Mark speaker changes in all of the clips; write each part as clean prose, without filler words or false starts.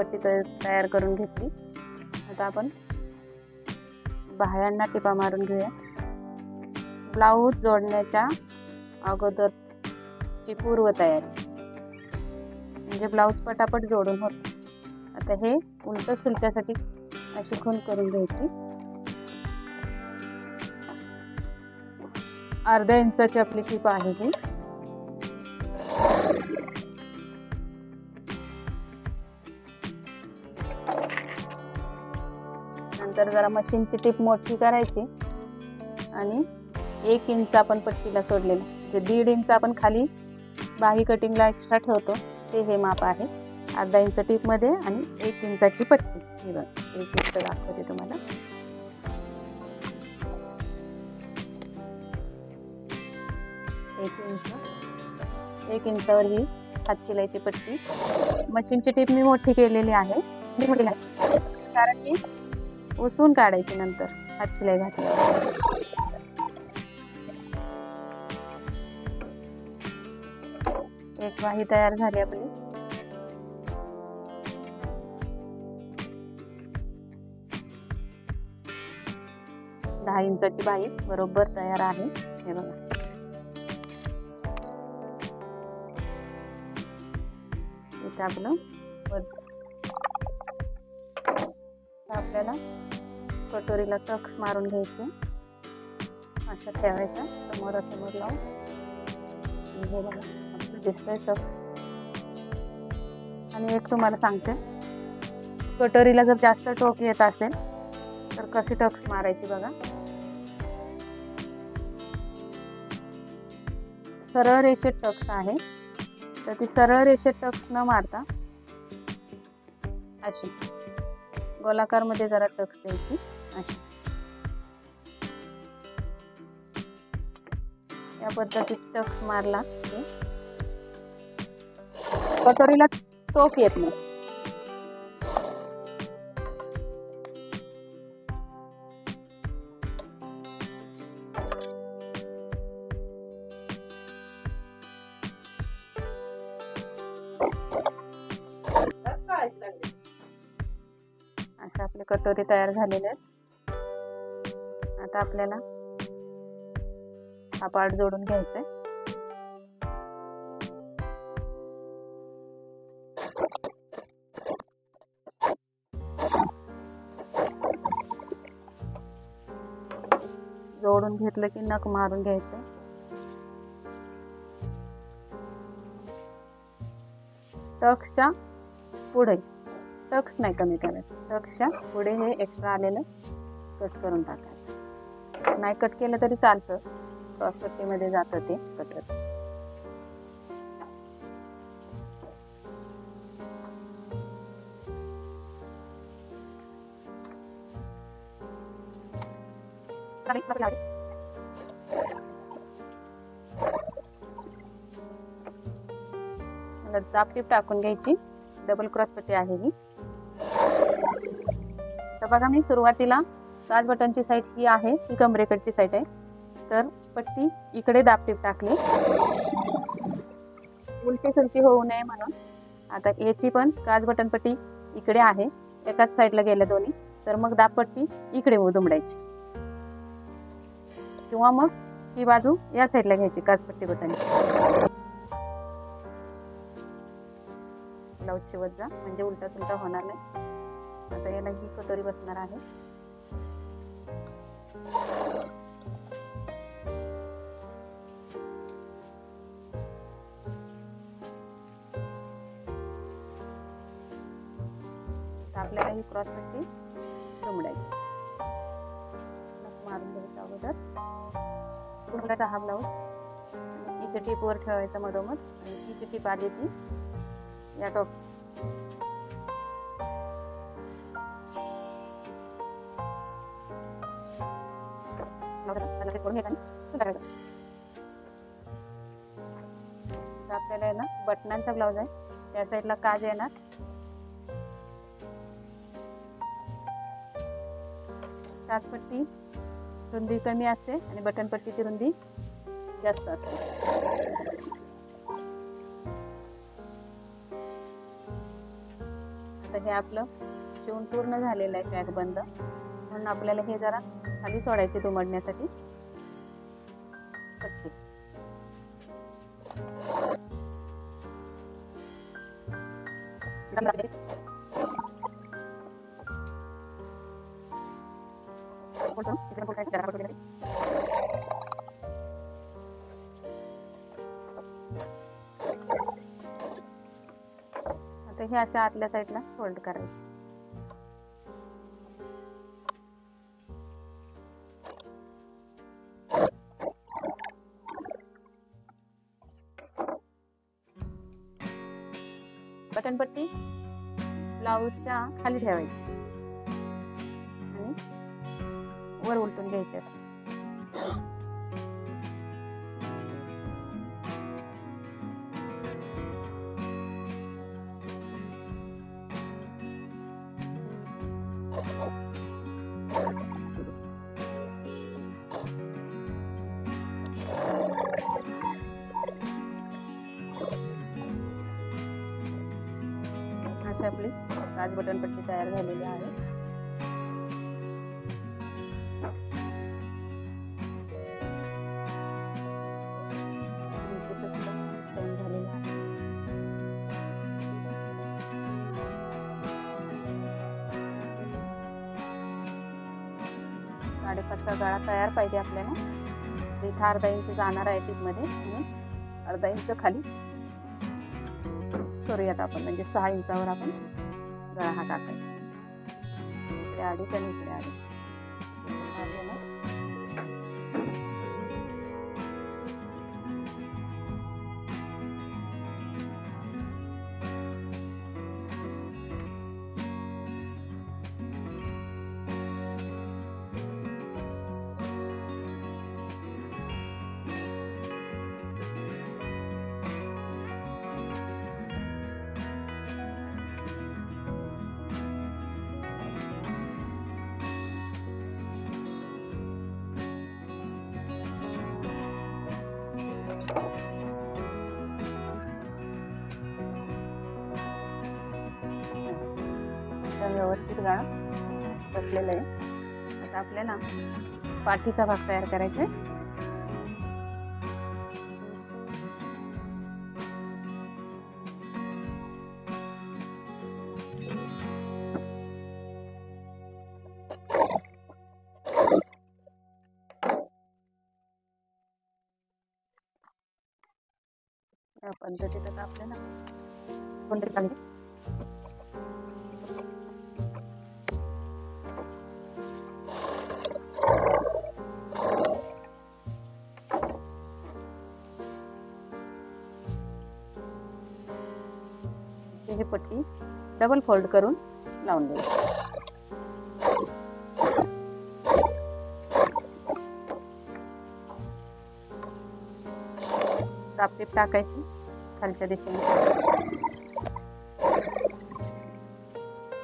Speaker 1: पट्टी तयार करून घेतली। आता आपण बाह्यांना टिपा मारून घेऊया। ब्लाऊज जोडण्याच्या अगोदरची पूर्व तयारी म्हणजे ब्लाऊज पटापट जोडून होतो। आता हे उलट सुलट्यासाठी अशी खूण करून घ्यायची। अर्धा इंचाची आपली टिप आहे ही। नंतर जरा मशीनची टिप मोठी करायची आणि 1 इंच आपण पट्टीला सोडलेलं, जे 1.5 इंच आपण खाली बाही कटिंगला एक्स्ट्रा ठेवतो ते हे माप आहे। अर्धा इंच टिप मध्ये आणि 1 इंचाची पट्टी। हे बघा 1 इंच दाखवते तुम्हाला। एक इंचावर ही हात शिलाईची पट्टी। मशीनची टिप मी मोठी केलेली आहे कारण की उसवून काढायची नंतर हात शिलाई घातल्यावर। एक बाही तयार झाली आपली। दहा इंचाची बाही बरोबर तयार आहे। हे बघा इथे आपलं आपल्याला कटोरीला टक्स मारून घ्यायचे। अशा ठेवायचा समोरासमोर लावून। हे बघा आपलं दिसतंय टक्स। आणि एक तुम्हाला सांगते, कटोरीला जर जास्त टोक येत असेल तर कशी टक्स मारायची बघा। सरळ रेषेत टक्स आहे तर ती सरळ रेषेत टक्स न मारता अशी गोलाकार मध्ये जरा टक्स द्यायची अशी। या पद्धतीत टक्स मारला की कटोरीला टोक येत नाही। अशा आपली कटोरी तयार झालेली आहे। आता आपल्याला हा पार्ट जोडून घ्यायचा आहे। जोडून घेतलं की नख मारून घ्यायचं। टक्सच्या पुढे टक्स नाही कमी करायचं, टक्सच्या पुढे हे एक्स्ट्रा आलेलं कट करून टाकायचं। नाही कट केलं तरी चालतं, क्रॉस पट्टीमध्ये जातं ते कटर। दाब टीप टाकून घ्यायची। डबल क्रॉस पट्टी आहे ही। तर बघा मी सुरुवातीला काज बटनची साईड ही आहे, ही कमरेकडची साईड आहे, तर पट्टी इकडे दाब टीप टाकली उलटी सुलटी होऊ नये म्हणून। आता याची पण काज बटन पट्टी इकडे आहे, एकाच साईडला गेल्या दोन्ही, तर मग दाब पट्टी इकडे दुमडायची किंवा मग ही बाजू या साईडला घ्यायची काज पट्टी बटन। ब्लाऊज शिवत जा म्हणजे उलटा सुलटा होणार नाही। आता याला ही कटोरी बसणार आहे। आपल्याला ही क्रॉस पट्टी दुमडायची। मारून घ्यायचा अगोदर पुढचा हा ब्लाऊज इथे टीप वर ठेवायचा मधोमध आणि ही टीप आली ती या टॉप आपल्याला आहे ना बटनांचा ब्लाऊज आहे, त्या साईडला काज येणार। काज पट्टी रुंदी कमी असते आणि बटन पट्टीची रुंदी जास्त असते। आता हे आपलं शिवून पूर्ण झालेलं आहे पॅक बंद, म्हणून आपल्याला हे जरा खाली सोडायचे दुमडण्यासाठी पट्टी. आता हे अशा आतल्या साईडला फोल्ड करायचे. बटन पट्टी ब्लाऊजच्या खाली ठेवायची आणि वर उलटून घ्यायची असते. अशी आपली काच बटन पट्टी तयार झालेली आहे. सेम झालेलं आहे. साडेपाचचा गळा तयार पाहिजे आपल्याला. इथं अर्धा इंच जाणार आहे टीप मध्ये, म्हणून अर्धा इंच खाली करूयात आपण, म्हणजे 6 इंचावर आपण गळा हा टाकायचा. इकडे 2.5 आणि इकडे 2.5. व्यवस्थित गाळा बसलेलं आहे. आता आपल्याला पाठीचा भाग तयार करायचा आहे. या पद्धतीत आता आपल्याला कोणतरी पाहिजे ही पट्टी डबल फोल्ड करून लावून द्यायची. दाबटीप टाकायची खालच्या दिशेने.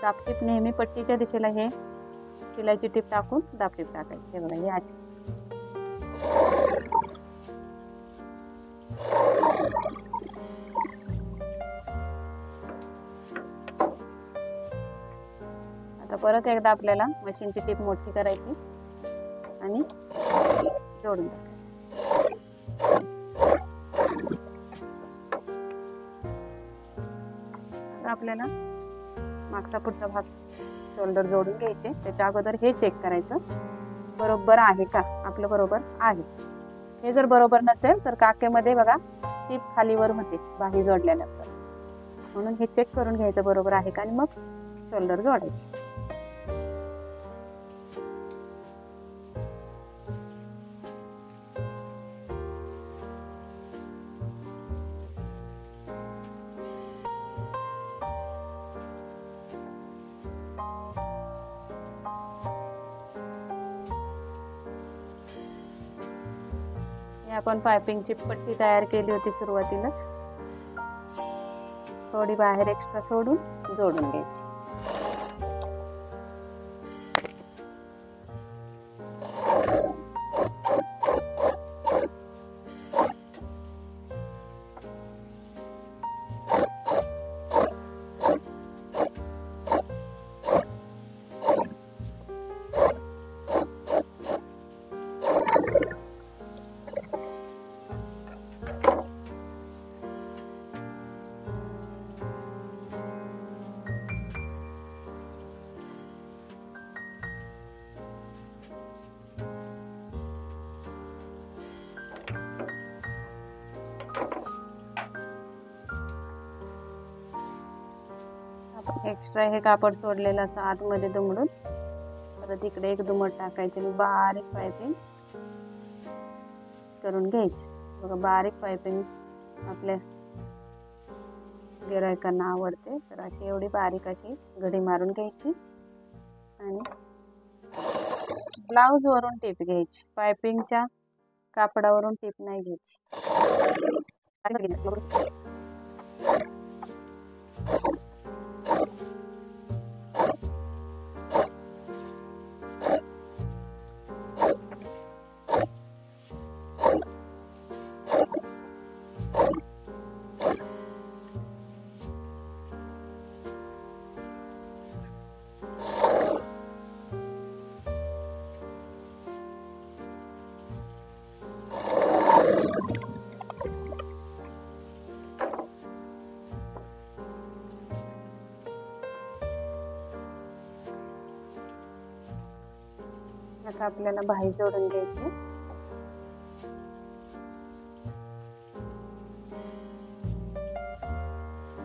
Speaker 1: दाबटीप नेहमी पट्टीच्या दिशेला हे शिलाईची टीप टाकून दाबटीप टाकायची. हे बघा, हे अशी. आता परत एकदा आपल्याला मशीनची टीप मोठी करायची आणि जोडून टाकायची. आता आपल्याला मागचा पुढचा भाग शोल्डर जोडून घ्यायचे. त्याच्या अगोदर हे चेक करायचं बरोबर आहे का, आपलं बरोबर आहे. हे जर बरोबर नसेल तर काकेमध्ये बघा टीप खालीवर होते बाही जोडल्यानंतर, म्हणून हे चेक करून घ्यायचं बरोबर आहे का, आणि मग शोल्डर जोडायचे. आपण पायपिंगची पट्टी तयार केली होती सुरुवातीलाच, थोडी बाहेर एक्स्ट्रा सोडून जोडून घ्यायची. एक्स्ट्रा हे कापड सोडलेलं असं आतमध्ये दुमडून परत इकडे एक दुमड टाकायची आणि बारीक पायपिंग करून घ्यायची. बघा बारीक पायपिंग आपल्या गिरायकांना आवडते, तर अशी एवढी बारीक अशी घडी मारून घ्यायची आणि ब्लाऊज वरून टिप घ्यायची. पायपिंगच्या कापडावरून टिप नाही घ्यायची. आता आपल्याला बाही जोडून घ्यायची.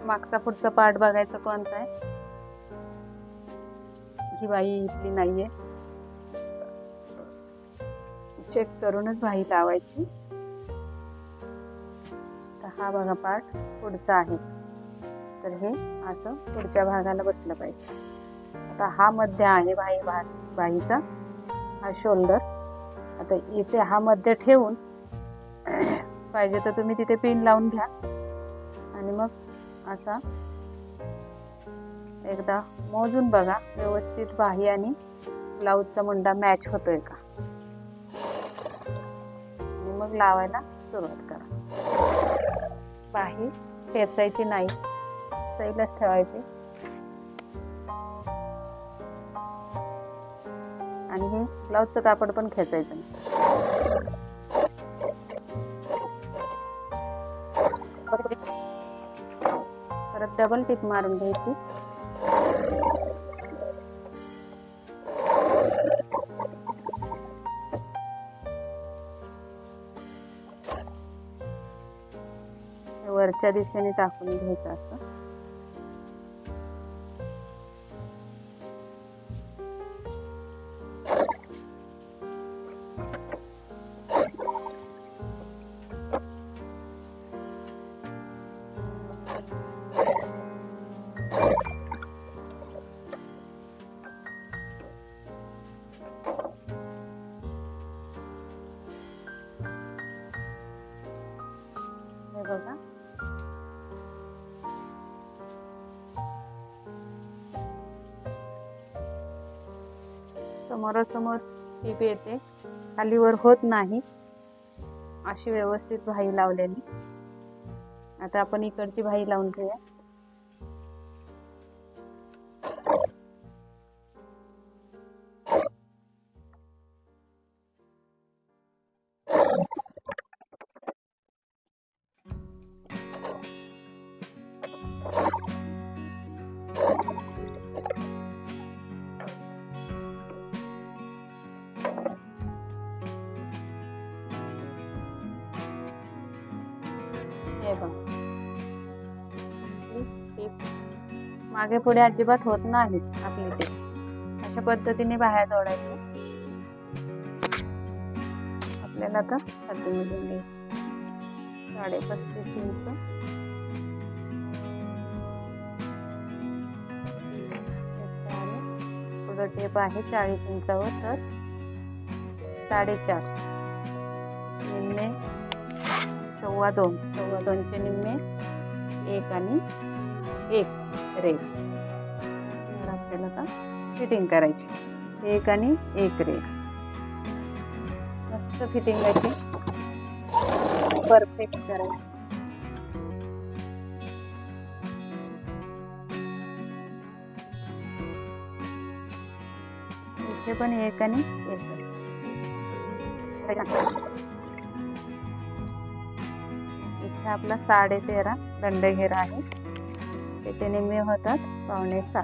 Speaker 1: मागचा पुढचा पार्ट बघायचा कोणता आहे. ही बाही इथली नाहीये, चेक करूनच बाही लावायची. तर हा बघा पार्ट पुढचा आहे, तर हे असं पुढच्या भागाला बसलं पाहिजे. आता हा मध्य आहे बाहीचा, हा शोल्डर. आता इथे हा मध्य ठेवून पाहिजे तर तुम्ही तिथे पिन लावून घ्या आणि मग असा एकदा मोजून बघा व्यवस्थित बाही आणि ब्लाऊजचा मुंडा मॅच होतोय का, आणि मग लावायला सुरुवात करा. बाही खेचायची नाही, सैलच ठेवायची आणि हे ब्लाऊजचं कापड पण खेचायचं नाही. परत डबल टिप मारून घ्यायची. वरच्या दिशेने टाकून घ्यायचं असं. हे बघा समोरासमोर टीप येते, खालीवर होत नाही, अशी व्यवस्थित बाही लावलेली. आता आपण इकडची बाही लावून घेऊया. हे बघा मागे पुढे अजिबात होत नाही आपली टीप. अशा पद्धतीने बाह्या जोडायच्या. आपल्याला आता खाली मिळून घ्यायची 35.5 इंच. पुढे टेप आहे 40 इंचावर, तर 4.5 निम्मे 2.25 चे निम्मे 1 आणि 1 रेघ. आपल्याला आता फिटिंग करायची. 1 आणि 1 रेघ मस्त फिटिंग अशी परफेक्ट करायची. इथे पण 1 आणि 1च. इथे आपला 13.5 दंडघेर आहे, त्याचे निम्मे होतात 6.25.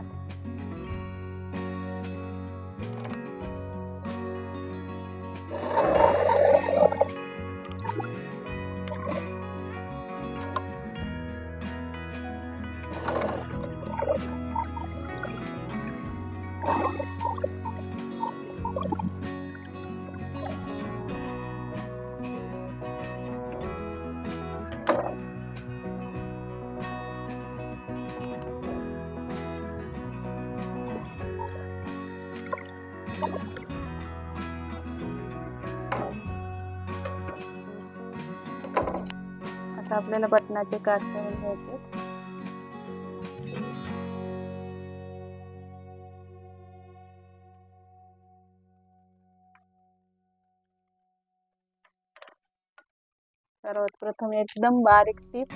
Speaker 1: आता आपल्याला बटनाचे काच करून घ्यायचे. सर्वात प्रथम एकदम बारीक टीप